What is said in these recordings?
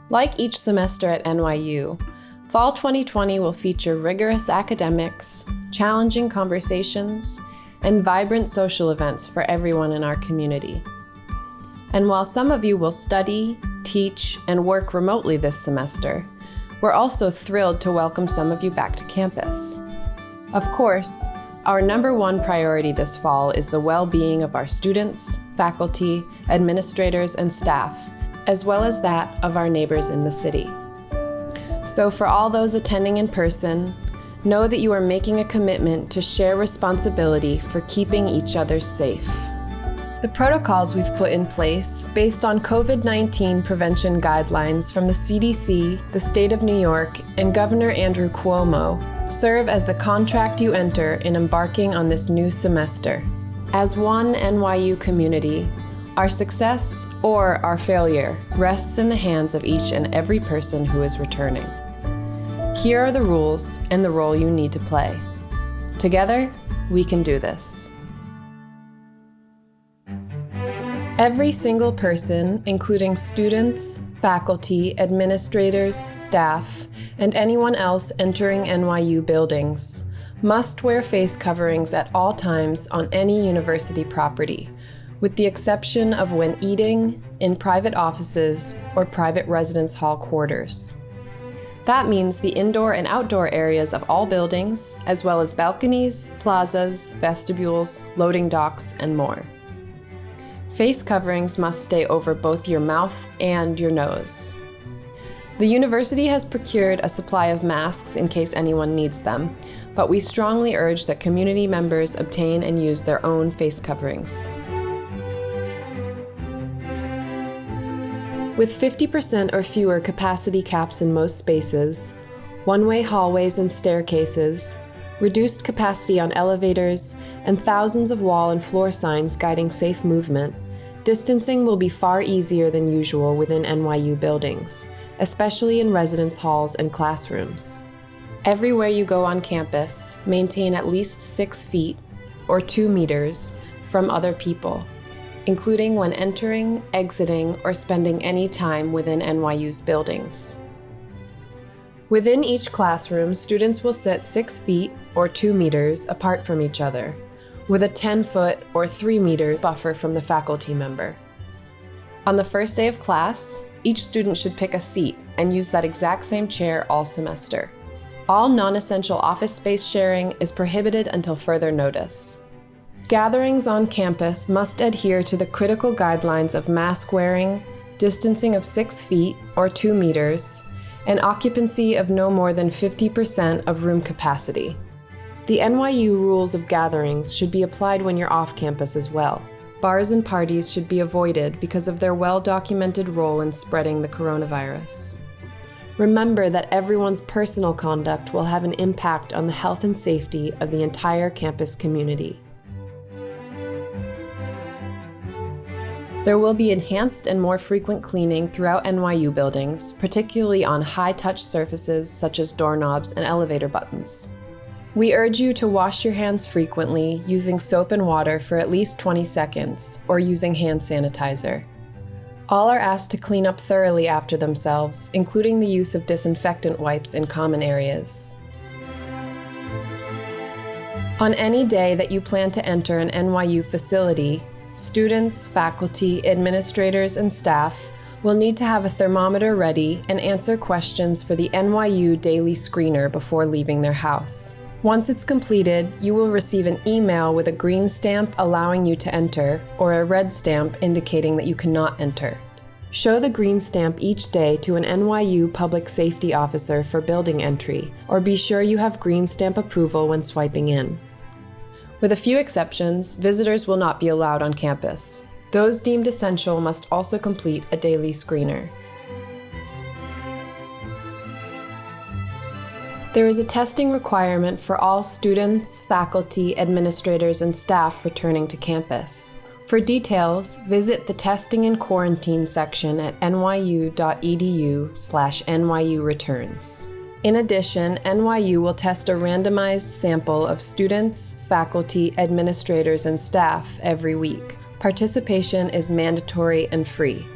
Like each semester at NYU, Fall 2020 will feature rigorous academics, challenging conversations, and vibrant social events for everyone in our community. And while some of you will study, teach, and work remotely this semester, we're also thrilled to welcome some of you back to campus. Of course, our number one priority this fall is the well-being of our students, faculty, administrators, and staff, as well as that of our neighbors in the city. So for all those attending in person, know that you are making a commitment to share responsibility for keeping each other safe. The protocols we've put in place, based on COVID-19 prevention guidelines from the CDC, the State of New York, and Governor Andrew Cuomo, serve as the contract you enter in embarking on this new semester. As one NYU community, our success or our failure rests in the hands of each and every person who is returning. Here are the rules and the role you need to play. Together, we can do this. Every single person, including students, faculty, administrators, staff, and anyone else entering NYU buildings, must wear face coverings at all times on any university property, with the exception of when eating, in private offices, or private residence hall quarters. That means the indoor and outdoor areas of all buildings, as well as balconies, plazas, vestibules, loading docks, and more. Face coverings must stay over both your mouth and your nose. The university has procured a supply of masks in case anyone needs them, but we strongly urge that community members obtain and use their own face coverings. With 50% or fewer capacity caps in most spaces, one-way hallways and staircases, reduced capacity on elevators, and thousands of wall and floor signs guiding safe movement, distancing will be far easier than usual within NYU buildings, especially in residence halls and classrooms. Everywhere you go on campus, maintain at least 6 feet, or 2 meters, from other people, including when entering, exiting, or spending any time within NYU's buildings. Within each classroom, students will sit 6 feet, or 2 meters, apart from each other, with a 10-foot or 3-meter buffer from the faculty member. On the first day of class, each student should pick a seat and use that exact same chair all semester. All non-essential office space sharing is prohibited until further notice. Gatherings on campus must adhere to the critical guidelines of mask wearing, distancing of 6 feet or 2 meters, and occupancy of no more than 50% of room capacity. The NYU rules of gatherings should be applied when you're off campus as well. Bars and parties should be avoided because of their well-documented role in spreading the coronavirus. Remember that everyone's personal conduct will have an impact on the health and safety of the entire campus community. There will be enhanced and more frequent cleaning throughout NYU buildings, particularly on high-touch surfaces such as doorknobs and elevator buttons. We urge you to wash your hands frequently using soap and water for at least 20 seconds or using hand sanitizer. All are asked to clean up thoroughly after themselves, including the use of disinfectant wipes in common areas. On any day that you plan to enter an NYU facility, students, faculty, administrators, and staff will need to have a thermometer ready and answer questions for the NYU Daily Screener before leaving their house. Once it's completed, you will receive an email with a green stamp allowing you to enter, or a red stamp indicating that you cannot enter. Show the green stamp each day to an NYU public safety officer for building entry, or be sure you have green stamp approval when swiping in. With a few exceptions, visitors will not be allowed on campus. Those deemed essential must also complete a daily screener. There is a testing requirement for all students, faculty, administrators, and staff returning to campus. For details, visit the Testing and Quarantine section at nyu.edu/NYU returns. In addition, NYU will test a randomized sample of students, faculty, administrators, and staff every week. Participation is mandatory and free.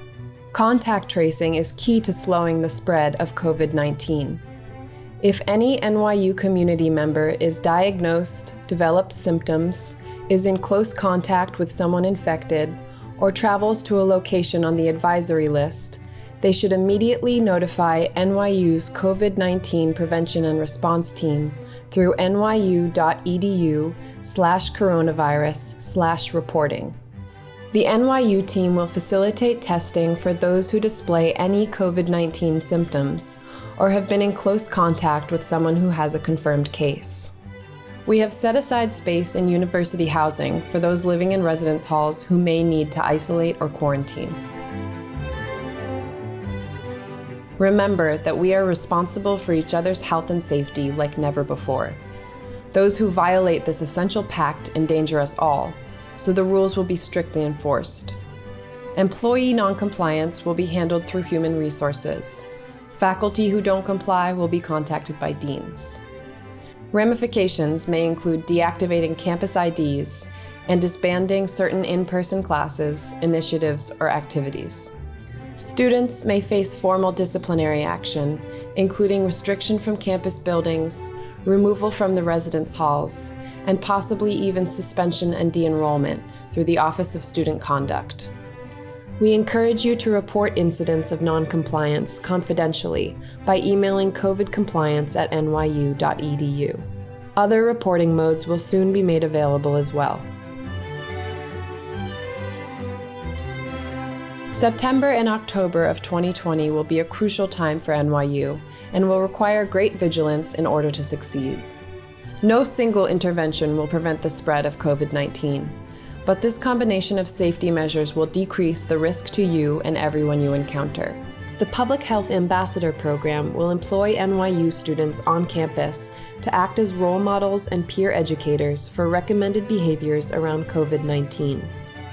Contact tracing is key to slowing the spread of COVID-19. If any NYU community member is diagnosed, develops symptoms, is in close contact with someone infected, or travels to a location on the advisory list, they should immediately notify NYU's COVID-19 Prevention and Response Team through nyu.edu/coronavirus/reporting. The NYU team will facilitate testing for those who display any COVID-19 symptoms or have been in close contact with someone who has a confirmed case. We have set aside space in university housing for those living in residence halls who may need to isolate or quarantine. Remember that we are responsible for each other's health and safety like never before. Those who violate this essential pact endanger us all, so the rules will be strictly enforced. Employee noncompliance will be handled through human resources. Faculty who don't comply will be contacted by deans. Ramifications may include deactivating campus IDs and disbanding certain in-person classes, initiatives, or activities. Students may face formal disciplinary action, including restriction from campus buildings, removal from the residence halls, and possibly even suspension and de-enrollment through the Office of Student Conduct. We encourage you to report incidents of noncompliance confidentially by emailing covidcompliance@nyu.edu. Other reporting modes will soon be made available as well. September and October of 2020 will be a crucial time for NYU and will require great vigilance in order to succeed. No single intervention will prevent the spread of COVID-19, but this combination of safety measures will decrease the risk to you and everyone you encounter. The Public Health Ambassador Program will employ NYU students on campus to act as role models and peer educators for recommended behaviors around COVID-19.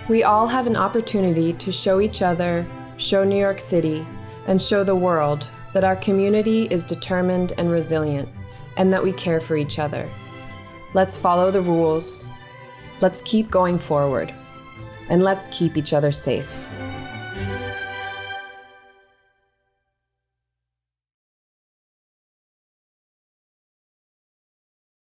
We all have an opportunity to show each other, show New York City, and show the world that our community is determined and resilient, and that we care for each other. Let's follow the rules. Let's keep going forward, and let's keep each other safe.